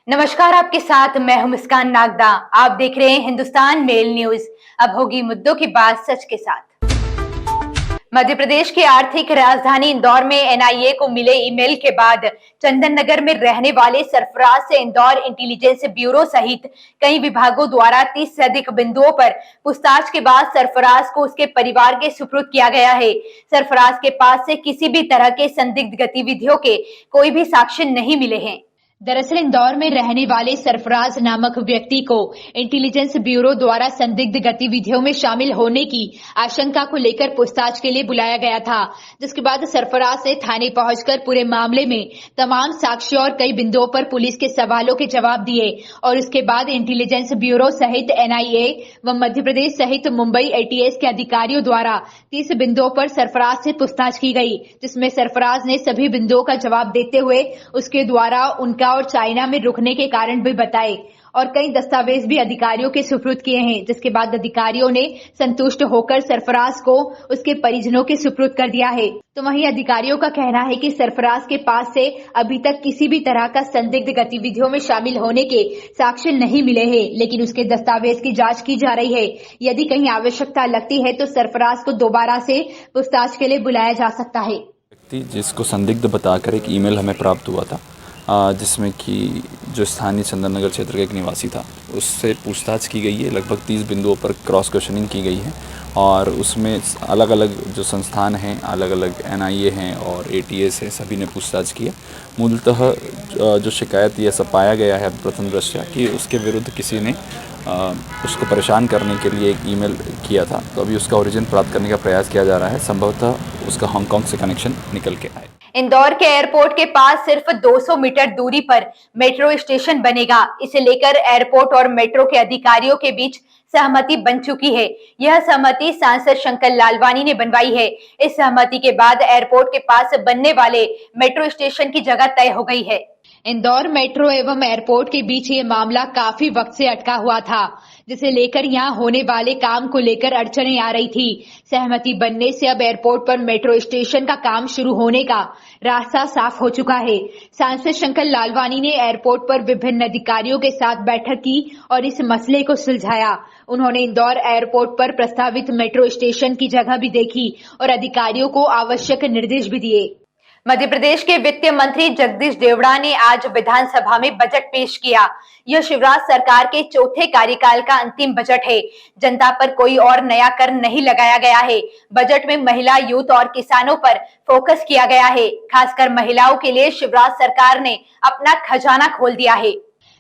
नमस्कार, आपके साथ मैं हूं मुस्कान नागदा। आप देख रहे हैं हिंदुस्तान मेल न्यूज। अब होगी मुद्दों की बात सच के साथ। मध्य प्रदेश की आर्थिक राजधानी इंदौर में एनआईए को मिले ईमेल के बाद चंदन नगर में रहने वाले सरफराज से इंदौर इंटेलिजेंस ब्यूरो सहित कई विभागों द्वारा 30 से अधिक बिंदुओं पर पूछताछ के बाद सरफराज को उसके परिवार के सुपुर्द किया गया है। सरफराज के पास से किसी भी तरह के संदिग्ध गतिविधियों के कोई भी साक्ष्य नहीं मिले हैं। दरअसल इंदौर में रहने वाले सरफराज नामक व्यक्ति को इंटेलिजेंस ब्यूरो द्वारा संदिग्ध गतिविधियों में शामिल होने की आशंका को लेकर पूछताछ के लिए बुलाया गया था, जिसके बाद सरफराज ने थाने पहुंचकर पूरे मामले में तमाम साक्ष्यों और कई बिंदुओं पर पुलिस के सवालों के जवाब दिए और उसके बाद इंटेलिजेंस ब्यूरो सहित एनआईए व मध्य प्रदेश सहित मुंबई एटीएस के अधिकारियों द्वारा 30 बिंदुओं पर सरफराज से पूछताछ की गई, जिसमें सरफराज ने सभी बिंदुओं का जवाब देते हुए उसके द्वारा उनका और चाइना में रुकने के कारण भी बताए और कई दस्तावेज भी अधिकारियों के सुपुर्द किए हैं, जिसके बाद अधिकारियों ने संतुष्ट होकर सरफराज को उसके परिजनों के सुपुर्द कर दिया है। तो वहीं अधिकारियों का कहना है कि सरफराज के पास से अभी तक किसी भी तरह का संदिग्ध गतिविधियों में शामिल होने के साक्ष्य नहीं मिले हैं, लेकिन उसके दस्तावेज की जांच की जा रही है। यदि कहीं आवश्यकता लगती है तो सरफराज को दोबारा से पूछताछ के लिए बुलाया जा सकता है। व्यक्ति जिसको संदिग्ध बताकर एक ईमेल हमें प्राप्त हुआ था, जिसमें कि जो स्थानीय चंदन नगर क्षेत्र का एक निवासी था, उससे पूछताछ की गई है। लगभग 30 बिंदुओं पर क्रॉस क्वेश्चनिंग की गई है और उसमें अलग अलग जो संस्थान हैं, अलग अलग एनआईए हैं और एटीएस है, सभी ने पूछताछ की है। मूलतः जो शिकायत ये सब पाया गया है प्रथम दृष्टया कि उसके विरुद्ध किसी ने उसको परेशान करने के लिए एक ईमेल किया था। तो अभी उसका ओरिजिन प्राप्त करने का प्रयास किया जा रहा है। संभवतः उसका हांगकांग से कनेक्शन निकल के आए। इंदौर के एयरपोर्ट के पास सिर्फ 200 मीटर दूरी पर मेट्रो स्टेशन बनेगा। इसे लेकर एयरपोर्ट और मेट्रो के अधिकारियों के बीच सहमति बन चुकी है। यह सहमति सांसद शंकर लालवानी ने बनवाई है। इस सहमति के बाद एयरपोर्ट के पास बनने वाले मेट्रो स्टेशन की जगह तय हो गई है। इंदौर मेट्रो एवं एयरपोर्ट के बीच ये मामला काफी वक्त से अटका हुआ था, जिसे लेकर यहां होने वाले काम को लेकर अड़चनें आ रही थी। सहमति बनने से अब एयरपोर्ट पर मेट्रो स्टेशन का काम शुरू होने का रास्ता साफ हो चुका है। सांसद शंकर लालवानी ने एयरपोर्ट पर विभिन्न अधिकारियों के साथ बैठक की और इस मसले को सुलझाया। उन्होंने इंदौर एयरपोर्ट पर प्रस्तावित मेट्रो स्टेशन की जगह भी देखी और अधिकारियों को आवश्यक निर्देश भी दिए। मध्य प्रदेश के वित्त मंत्री जगदीश देवड़ा ने आज विधानसभा में बजट पेश किया। यह शिवराज सरकार के चौथे कार्यकाल का अंतिम बजट है। जनता पर कोई और नया कर नहीं लगाया गया है। बजट में महिला, यूथ और किसानों पर फोकस किया गया है। खासकर महिलाओं के लिए शिवराज सरकार ने अपना खजाना खोल दिया है।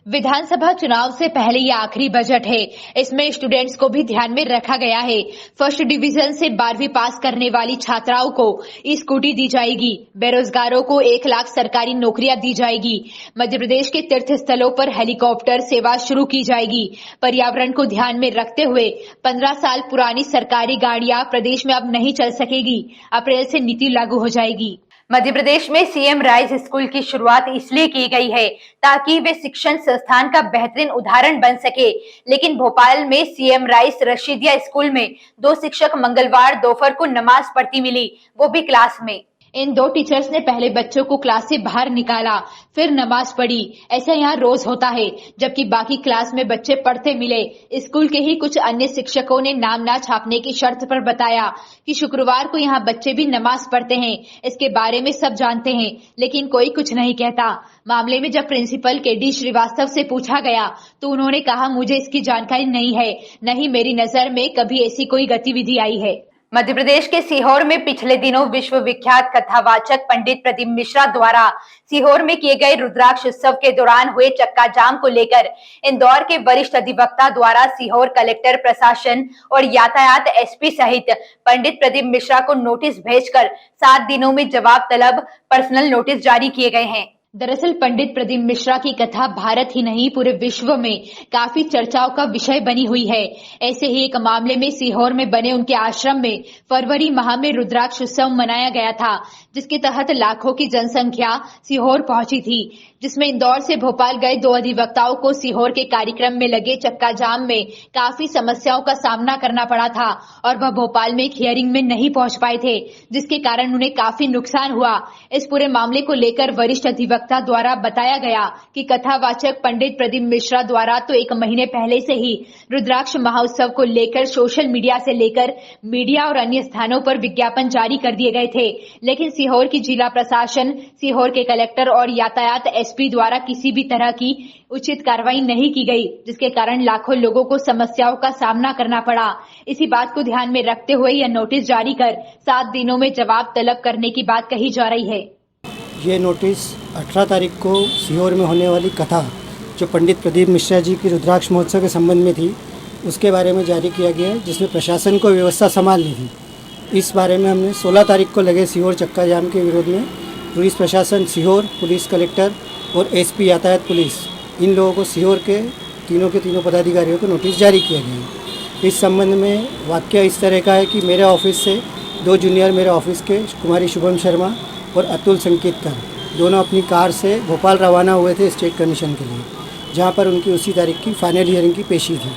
विधानसभा चुनाव से पहले ये आखिरी बजट है। इसमें स्टूडेंट्स को भी ध्यान में रखा गया है। फर्स्ट डिवीजन से 12वीं पास करने वाली छात्राओं को स्कूटी दी जाएगी। बेरोजगारों को 1 लाख सरकारी नौकरियां दी जाएगी। मध्य प्रदेश के तीर्थ स्थलों पर हेलीकॉप्टर सेवा शुरू की जाएगी। पर्यावरण को ध्यान में रखते हुए 15 साल पुरानी सरकारी गाड़ियां प्रदेश में अब नहीं चल सकेगी। अप्रैल से नीति लागू हो जाएगी। मध्य प्रदेश में सीएम राइस स्कूल की शुरुआत इसलिए की गई है ताकि वे शिक्षण संस्थान का बेहतरीन उदाहरण बन सके, लेकिन भोपाल में सीएम राइस रशीदिया स्कूल में 2 शिक्षक मंगलवार दोपहर को नमाज पढ़ती मिली, वो भी क्लास में। इन 2 टीचर्स ने पहले बच्चों को क्लास से बाहर निकाला, फिर नमाज पढ़ी। ऐसा यहाँ रोज होता है, जबकि बाकी क्लास में बच्चे पढ़ते मिले। स्कूल के ही कुछ अन्य शिक्षकों ने नाम ना छापने की शर्त पर बताया कि शुक्रवार को यहाँ बच्चे भी नमाज पढ़ते हैं। इसके बारे में सब जानते हैं, लेकिन कोई कुछ नहीं कहता। मामले में जब प्रिंसिपल केडी श्रीवास्तव से पूछा गया तो उन्होंने कहा, मुझे इसकी जानकारी नहीं है, नहीं मेरी नजर में कभी ऐसी कोई गतिविधि आई है। मध्य प्रदेश के सीहोर में पिछले दिनों विश्व विख्यात कथावाचक पंडित प्रदीप मिश्रा द्वारा सीहोर में किए गए रुद्राक्ष उत्सव के दौरान हुए चक्का जाम को लेकर इंदौर के वरिष्ठ अधिवक्ता द्वारा सीहोर कलेक्टर, प्रशासन और यातायात एसपी सहित पंडित प्रदीप मिश्रा को नोटिस भेजकर 7 दिनों में जवाब तलब पर्सनल नोटिस जारी किए गए हैं। दरअसल पंडित प्रदीप मिश्रा की कथा भारत ही नहीं पूरे विश्व में काफी चर्चाओं का विषय बनी हुई है। ऐसे ही एक मामले में सीहोर में बने उनके आश्रम में फरवरी माह में रुद्राक्ष उत्सव मनाया गया था, जिसके तहत लाखों की जनसंख्या सीहोर पहुंची थी। जिसमें इंदौर से भोपाल गए 2 अधिवक्ताओं को सीहोर के कार्यक्रम में लगे चक्का जाम में काफी समस्याओं का सामना करना पड़ा था और वह भोपाल में एक हियरिंग में नहीं पहुंच पाए थे, जिसके कारण उन्हें काफी नुकसान हुआ। इस पूरे मामले को लेकर वरिष्ठ अधिवक्ता द्वारा बताया गया कि कथावाचक पंडित प्रदीप मिश्रा द्वारा तो 1 महीने पहले से ही रुद्राक्ष महोत्सव को लेकर सोशल मीडिया से लेकर मीडिया और अन्य स्थानों पर विज्ञापन जारी कर दिए गए थे, लेकिन सीहोर की जिला प्रशासन, सीहोर के कलेक्टर और यातायात एसपी द्वारा किसी भी तरह की उचित कार्रवाई नहीं की गई, जिसके कारण लाखों लोगों को समस्याओं का सामना करना पड़ा। इसी बात को ध्यान में रखते हुए यह नोटिस जारी कर 7 दिनों में जवाब तलब करने की बात कही जा रही है। ये नोटिस 18 तारीख को सीहोर में होने वाली कथा जो पंडित प्रदीप मिश्रा जी की रुद्राक्ष महोत्सव के संबंध में थी, उसके बारे में जारी किया गया है, जिसमें प्रशासन को व्यवस्था संभालनी थी। इस बारे में हमने 16 तारीख को लगे सीहोर चक्का जाम के विरोध में पुलिस प्रशासन सीहोर, पुलिस कलेक्टर और एसपी यातायात पुलिस, इन लोगों को सीहोर के तीनों पदाधिकारियों को नोटिस जारी किया गया है। इस संबंध में वाक्य इस तरह का है कि मेरे ऑफिस से 2 जूनियर मेरे ऑफिस के कुमारी शुभम शर्मा और अतुल संकेतकर दोनों अपनी कार से भोपाल रवाना हुए थे स्टेट कमीशन के लिए, जहां पर उनकी उसी तारीख की फाइनल हियरिंग की पेशी थी,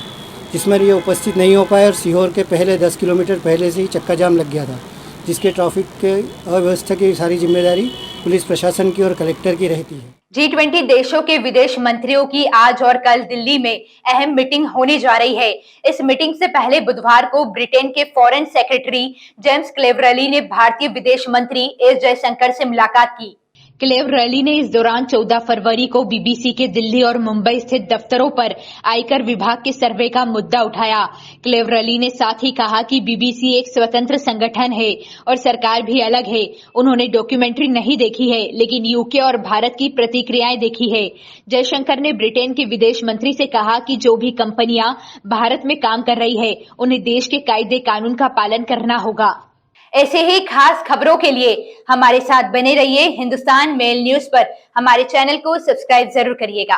जिसमें ये उपस्थित नहीं हो पाए और सीहोर के पहले 10 किलोमीटर पहले से ही चक्का जाम लग गया था, जिसके ट्रैफिक के अव्यवस्था की सारी जिम्मेदारी पुलिस प्रशासन की और कलेक्टर की रहती है। G20 देशों के विदेश मंत्रियों की आज और कल दिल्ली में अहम मीटिंग होने जा रही है। इस मीटिंग से पहले बुधवार को ब्रिटेन के फॉरेन सेक्रेटरी जेम्स क्लेवरली ने भारतीय विदेश मंत्री एस जयशंकर से मुलाकात की। क्लेवरली ने इस दौरान 14 फरवरी को बीबीसी के दिल्ली और मुंबई स्थित दफ्तरों पर आयकर विभाग के सर्वे का मुद्दा उठाया। क्लेवरली ने साथ ही कहा कि बीबीसी एक स्वतंत्र संगठन है और सरकार भी अलग है। उन्होंने डॉक्यूमेंट्री नहीं देखी है, लेकिन यूके और भारत की प्रतिक्रियाएं देखी है। जयशंकर ने ब्रिटेन के विदेश मंत्री से कहा कि जो भी कंपनियां भारत में काम कर रही है, उन्हें देश के कायदे कानून का पालन करना होगा। ऐसे ही खास खबरों के लिए हमारे साथ बने रहिए। हिंदुस्तान मेल न्यूज पर हमारे चैनल को सब्सक्राइब जरूर करिएगा।